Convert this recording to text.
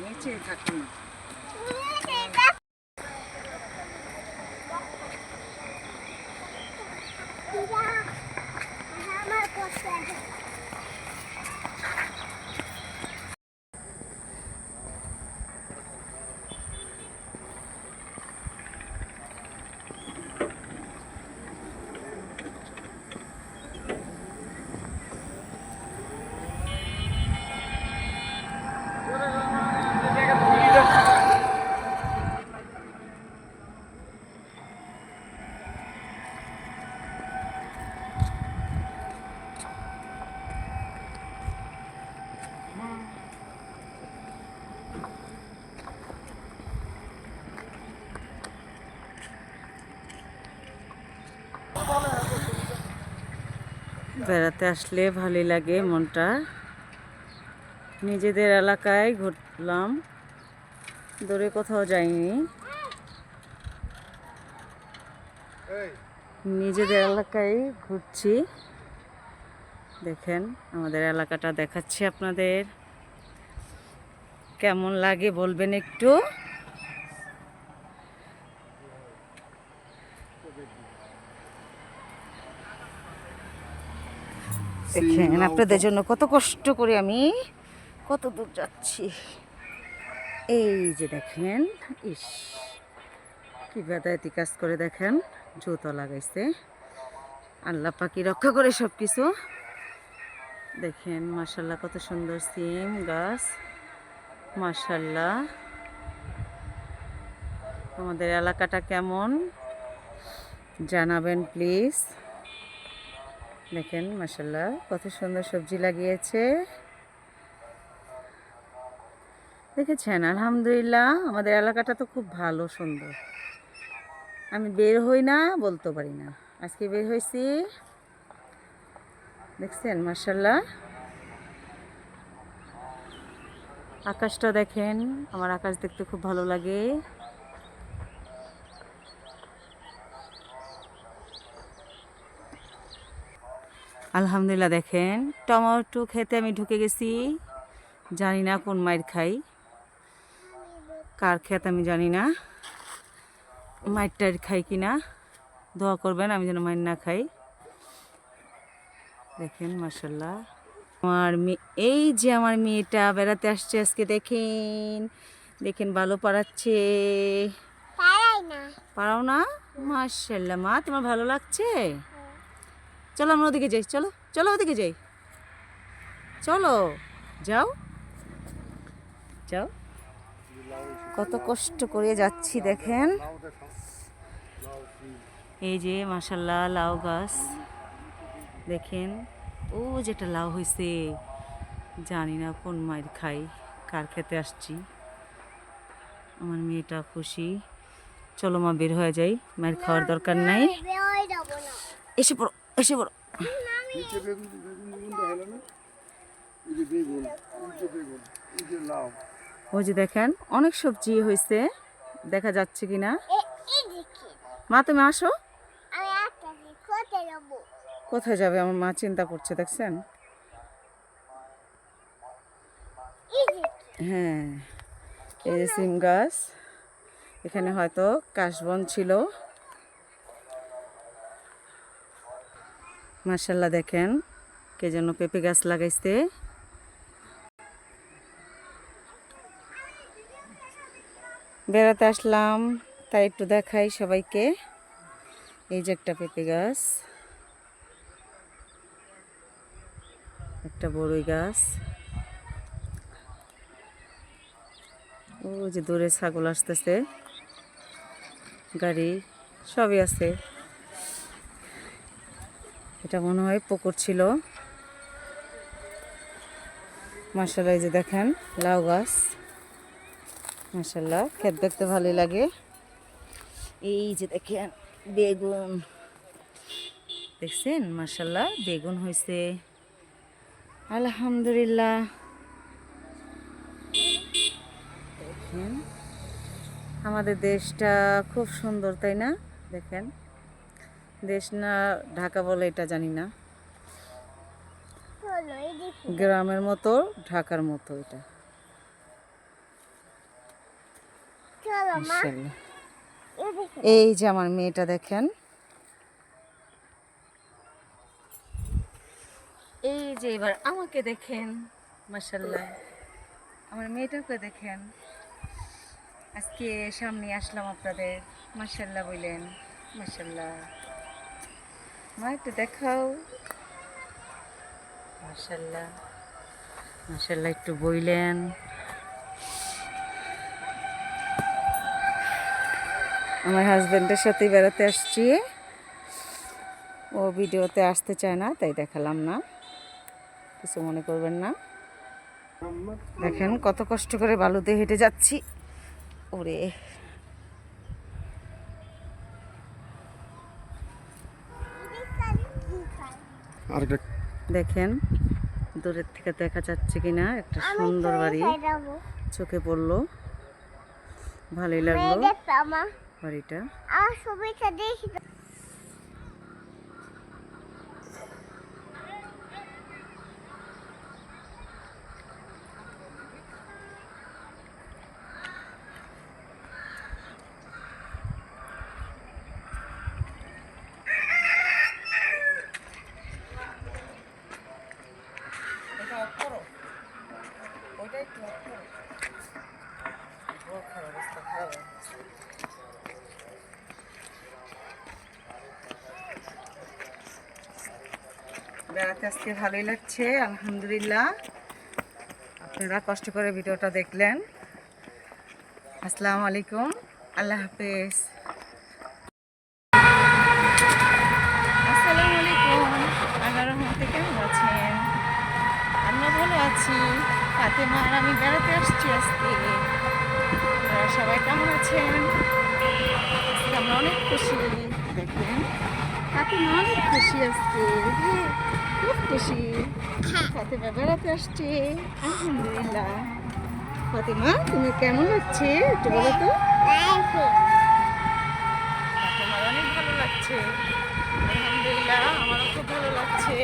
নিচে থাকুন। বেড়াতে আসলে ভালোই লাগে মনটা। নিজেদের এলাকায় ঘুরলাম, দূরে কোথাও যাইনি। নিজেদের এলাকায় ঘুরছি। দেখেন আমাদের এলাকাটা দেখাচ্ছি আপনাদের, কেমন লাগে বলবেন একটু। দেখেন আপনাদের জন্য কত কষ্ট করে আমি কত দূর যাচ্ছি। এই যে দেখেন, ইস কি বেদায়তি কাজ করে দেখেন, জুতো লাগাইছে। আল্লাহ পাকি রক্ষা করে সব কিছু। দেখেন মাশাল্লাহ কত সুন্দর সিম গাছ, মাশাল্লাহ। আমাদের এলাকাটা কেমন জানাবেন প্লিজ। দেখেন মাশাল্লাহ কত সুন্দর সবজি লাগিয়েছে, দেখেছেন। আলহামদুলিল্লাহ আমাদের এলাকাটা তো খুব ভালো সুন্দর। আমি বের হই না বলতে পারি না, আজকে বের হয়েছি। দেখছেন মাশাল্লাহ আকাশটা দেখেন, আমার আকাশ দেখতে খুব ভালো লাগে। আলহামদুলিল্লাহ দেখেন টমেটো খেতে আমি ঢুকে গেছি, জানি না কোন মায়ের খাই, কার ক্ষেত আমি জানি না, মায়ের টায়ের খাই কিনা দোয়া করবেন আমি যেন মায়ের না খাই। দেখেন মাশাল্লাহ আমার মেয়ে, এই যে আমার মেয়েটা বেড়াতে আসছে আজকে। দেখেন দেখেন ভালো পারাচ্ছে। পারাও না? মাশাল্লাহ মা তোমার ভালো লাগছে? চলো আমরা ওদিকে যাই, চলো চলো ওদিকে যাই, চলো যাও যাও। কত কষ্ট করে যাচ্ছি দেখেন। এই যে মাশাল্লাহ লাউ গাছ দেখেন, ও যেটা লাউ হয়েছে জানি না কোন মায়ের খাই, কার খেতে আসছি। আমার মেয়েটা খুশি। চলো মা বের হয়ে যাই, মায়ের খাওয়ার দরকার নাই। এসে পড়ো এসে পড়ো। ওই যে দেখেন অনেক সবজি হয়েছে, দেখা যাচ্ছে কিনা। মা তুমি আসো। কোথায় যাবে আমার মা চিন্তা করছে, দেখছেন। হ্যাঁ এই যে সিম গাছ, এখানে হয়তো কাশবন ছিল। মাশাল্লাহ দেখেন কে যেন পেঁপে গাছ লাগাইছে। বেড়াতে আসলাম তাই একটু দেখাই সবাইকে। এই যে একটা পেঁপে গাছ, একটা বড়ই গাছ, ও যে দূরে ছাগল আসতেছে, গাড়ি সবই আছে। এটা মনে হয় পুকুর ছিল। মাশাল্লাহ এই যে দেখেন লাউ গাছ, মাশাল্লাহ ক্ষেত দেখতে ভালোই লাগে। এই যে দেখেন বেগুন, দেখছেন মাশাল্লাহ বেগুন হয়েছে আলহামদুলিল্লাহ। দেখেন আমাদের দেশটা খুব সুন্দর তাই না? দেখেন দেশ না ঢাকা বলে এটা জানি না। গ্রামের মতো, ঢাকার মতো এটা। মাশাআল্লাহ। এই যে আমার মেয়েটা দেখেন, এই যে এবার আমাকে দেখেন, মাশাআল্লাহ। আমার মেয়েটাকে দেখেন, আজকে সামনে আসলাম আপনাদের, মাশাআল্লাহ বললেন, মাশাআল্লাহ। মা একটু দেখাও, মাশাআল্লাহ মাশাআল্লাহ, একটু বইলেন। আমার হাজবেন্ডের সাথে বেড়াতে আসছি, ও ভিডিওতে আসতে চায় না তাই দেখালাম না, কিছু মনে করবেন না। দেখেন কত কষ্ট করে বালুতে হেঁটে যাচ্ছি, ওরে দেখেন দূরের থেকে দেখা যাচ্ছে কিনা একটা সুন্দর বাড়ি, চোখে পড়লো, ভালোই লাগলো বাড়িটা। বেড়াতে আজকে ভালোই লাগছে আলহামদুলিল্লাহ। আপনারা কষ্ট করে ভিডিওটা দেখলেন। আসসালামু আলাইকুম, আল্লাহ হাফেজ। আসসালামু আলাইকুম, আল্লাহর রহমতে কেমন আছেন? আমরা ভালো আছি। ফাতেমা আর আমি বেড়াতে আসছি আজকে। আপনারা সবাই কেমন আছেন? আজকে আমরা অনেক খুশি, দেখেন ফাতেমা অনেক খুশি আজকে, খুব খুশি। ফাতেমা বেড়াতে আসছে আলহামদুলিল্লাহ। ফাতেমা তুমি কেমন লাগছে একটু বলো তো? ফাতেমার অনেক ভালো লাগছে আলহামদুলিল্লাহ, আমারও খুব ভালো লাগছে।